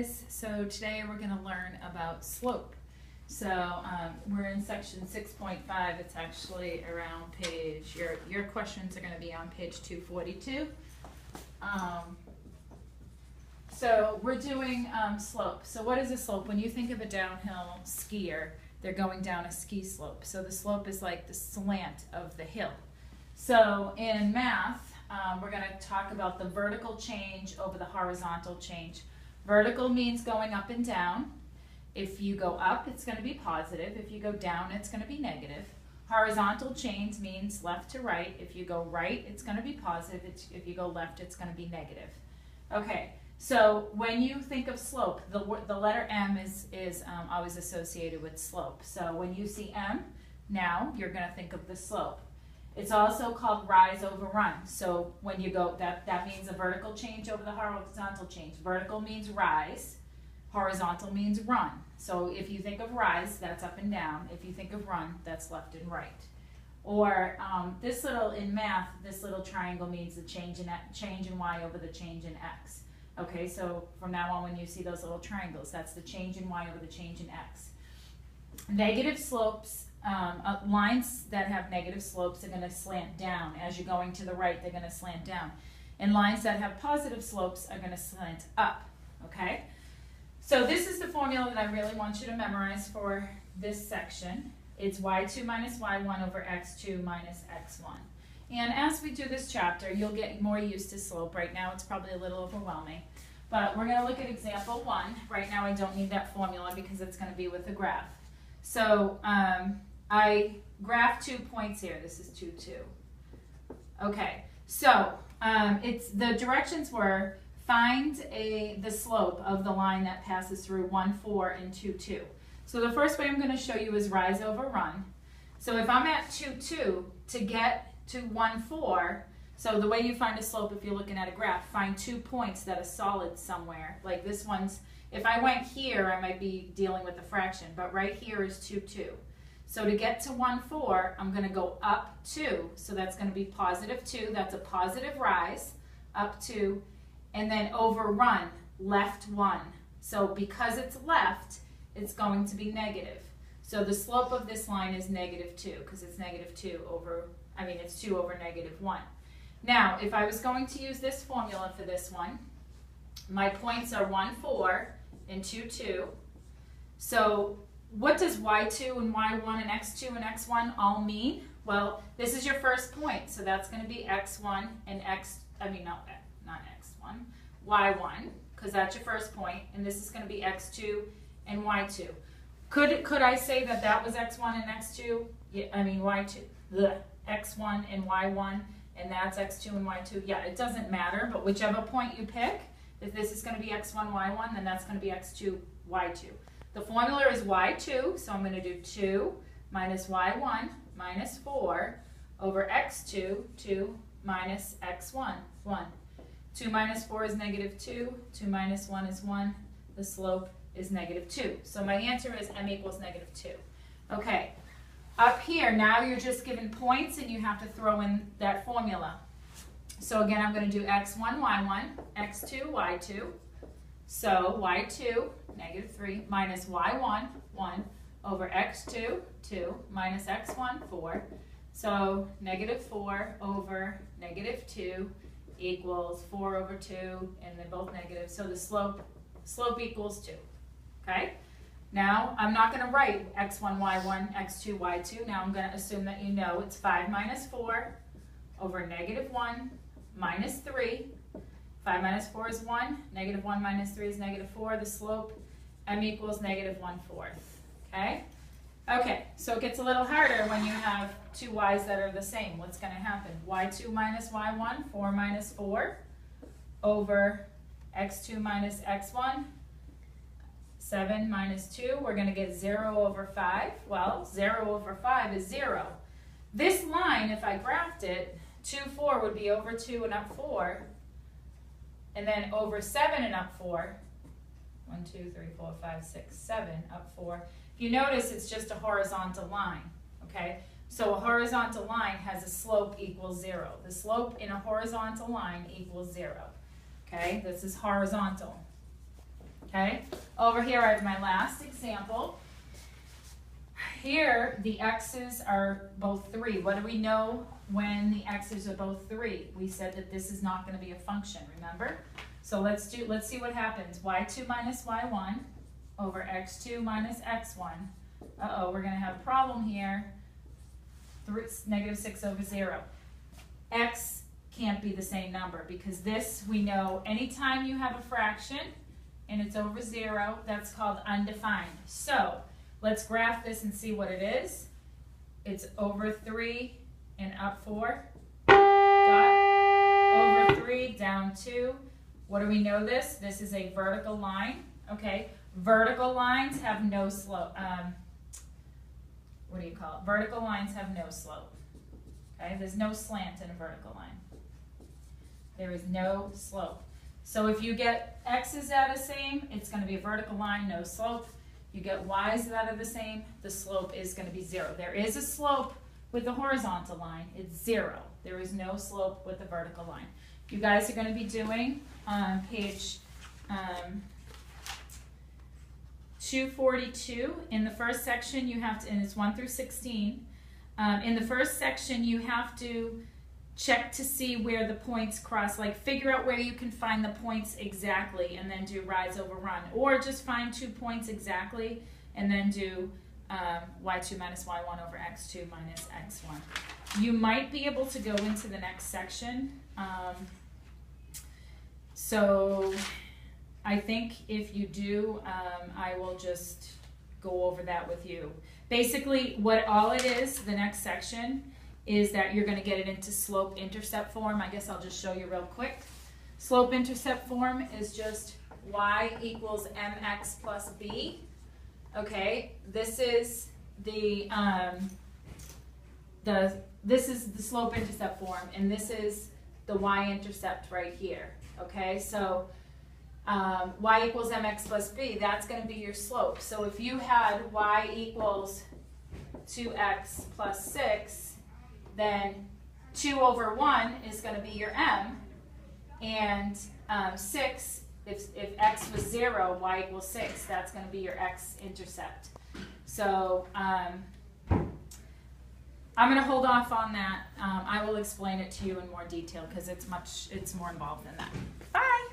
guys. So today we're going to learn about slope. So we're in section 6.5. It's actually around page, your questions are going to be on page 242. So we're doing slope. So what is a slope? When you think of a downhill skier, they're going down a ski slope. So the slope is like the slant of the hill. So in math, we're going to talk about the vertical change over the horizontal change. Vertical means going up and down. If you go up, it's going to be positive. If you go down, it's going to be negative. Horizontal change means left to right. If you go right, it's going to be positive. If you go left, it's going to be negative. Okay, so when you think of slope, the letter M is always associated with slope. So when you see M, now you're going to think of the slope. It's also called rise over run. So when you go, that means a vertical change over the horizontal change. Vertical means rise, horizontal means run. So if you think of rise, that's up and down. If you think of run, that's left and right. Or this little, in math, this little triangle means the change in y over the change in x. Okay, so from now on when you see those little triangles, that's the change in y over the change in x. Negative slopes, lines that have negative slopes are going to slant down. As you're going to the right, they're going to slant down. And lines that have positive slopes are going to slant up. Okay? So this is the formula that I really want you to memorize for this section. It's y2 minus y1 over x2 minus x1. And as we do this chapter, you'll get more used to slope. Right now it's probably a little overwhelming. But we're going to look at example 1. Right now I don't need that formula because it's going to be with a graph. So I graphed 2 points here. This is 2, 2. Okay, so the directions were find the slope of the line that passes through 1, 4 and 2, 2. So the first way I'm going to show you is rise over run. So if I'm at 2, 2, to get to 1, 4, so the way you find a slope if you're looking at a graph, find 2 points that are solid somewhere. Like this one's, if I went here, I might be dealing with a fraction, but right here is 2, 2. So to get to 1, 4, I'm going to go up 2. So that's going to be positive 2. That's a positive rise, up 2. And then over run, left 1. So because it's left, it's going to be negative. So the slope of this line is negative 2 because it's negative 2 over, it's 2 over negative 1. Now, if I was going to use this formula for this one, my points are 1, 4 and 2, 2. So what does y2 and y1 and x2 and x1 all mean? Well, this is your first point, so that's going to be x1 and not x1, y1, because that's your first point, and this is going to be x2 and y2. Could I say that was x1 and x2? Yeah, y2, x1 and y1, and that's x2 and y2. Yeah, it doesn't matter, but whichever point you pick, if this is going to be x1, y1, then that's going to be x2, y2. The formula is y2, so I'm going to do 2 minus y1 minus 4 over x2, 2 minus x1, 1. 2 minus 4 is negative 2. 2 minus 1 is 1. The slope is negative 2. So my answer is m equals negative 2. Okay, up here, now you're just given points and you have to throw in that formula. So again, I'm going to do x1, y1, x2, y2. So y2, negative 3, minus y1, 1, over x2, 2, minus x1, 4. So negative 4 over negative 2 equals 4 over 2, and they're both negative. So the slope equals 2. Okay? Now, I'm not going to write x1, y1, x2, y2. Now I'm going to assume that you know it's 5 minus 4 over negative 1 minus 3. 5 minus 4 is 1. Negative 1 minus 3 is negative 4. The slope, m equals negative 1/4. Okay? Okay, so it gets a little harder when you have two y's that are the same. What's going to happen? y2 minus y1, 4 minus 4, over x2 minus x1, 7 minus 2. We're going to get 0 over 5. Well, 0 over 5 is 0. This line, if I graphed it, 2, 4 would be over 2 and up 4, and then over 7 and up 4. 1, 2, 3, 4, 5, 6, 7, up 4. If you notice, it's just a horizontal line, okay? So a horizontal line has a slope equals 0. The slope in a horizontal line equals 0, okay? This is horizontal. Okay, over here I have my last example. Here, the x's are both 3. What do we know when the x's are both 3? We said that this is not going to be a function, remember? So let's see what happens. Y2 minus y1 over x2 minus x1. Uh-oh, we're going to have a problem here. Negative 6 over 0. X can't be the same number because this, we know, anytime you have a fraction and it's over 0, that's called undefined. So let's graph this and see what it is. It's over 3 and up 4. Dot. Over 3, down 2. What do we know this? This is a vertical line. Okay. Vertical lines have no slope. What do you call it? Vertical lines have no slope. Okay. There's no slant in a vertical line. There is no slope. So if you get x's that are the same, it's going to be a vertical line, no slope. You get y's that are the same, the slope is going to be 0. There is a slope with the horizontal line, it's 0. There is no slope with the vertical line. You guys are going to be doing on page 242. In the first section you have to, and it's 1 through 16, in the first section you have to check to see where the points cross, like figure out where you can find the points exactly and then do rise over run, or just find 2 points exactly and then do y2 minus y1 over x2 minus x1. You might be able to go into the next section. So I think if you do, I will just go over that with you. Basically, what all it is, the next section, is that you're going to get it into slope-intercept form. I guess I'll just show you real quick. Slope-intercept form is just y equals mx plus b. Okay, this is the slope-intercept form, and this is the y-intercept right here. Okay, so y equals mx plus b, that's going to be your slope. So if you had y equals 2x plus 6, then 2 over 1 is going to be your m, and 6, if x was 0, y equals 6, that's going to be your x-intercept. So I'm going to hold off on that. I will explain it to you in more detail because it's more involved than that. Bye!